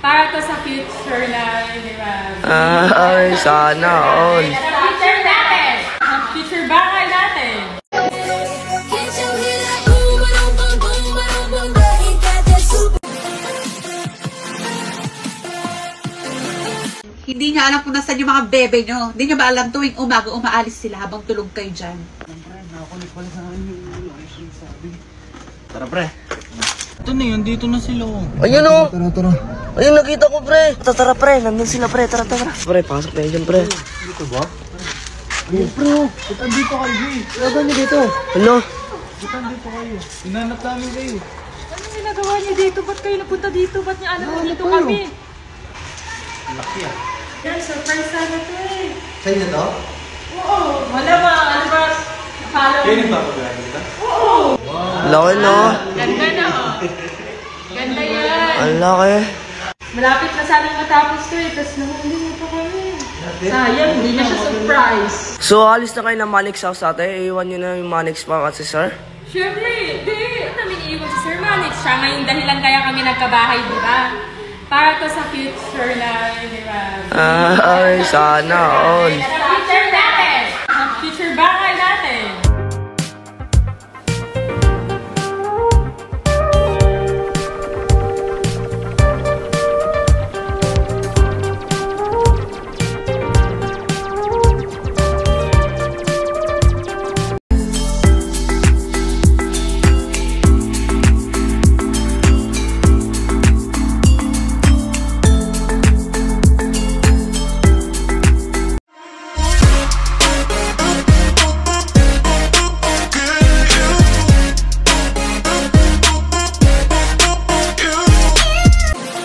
Para to sa future na, di ba? Ay, sana all. Sa future natin! Sa future bahay natin! Hindi niya alam kung nasaan yung mga bebe nyo. Hindi niya ba alam tuwing umaga umaalis sila habang tulog kayo dyan? Tara pre. Ito na yun, dito na sila. Ayun o. Tara. Ayun, nakita ko pre. Tara pre, nandun sila pre. Tara. Pre, pasok na yun pre. Dito ba? Ayun bro, kita dito kayo eh. Laga niyo dito. Ano? Kita dito kayo. Hinanap namin kayo. Anong ginagawa niyo dito? Ba't kayo napunta dito? Ba't niya alam na dito kami? Laki ah. Yan, surprise sana to eh. Sa inyo to? Oo, malamang. Ano ba? Follow Kayo nagpapagano dito? Oo! Laki no? Ganda na oh. Ganda yan. Ang laki. Malapit na sanang matapos to eh. Tapos nahuli niyo pa kami. Sayang, hindi na siya surprise. So, alis na kayo ng Manix house ate. Iwan nyo na yung Manix pa at si sir. Siyempre, hindi. Ba't namin iiwan si Sir Manix? Siya nga yung dahilan kaya kami nagkabahay, di ba? Para to sa future na, di ba? Ay, sana all. Sa future natin! Sa future bahay natin!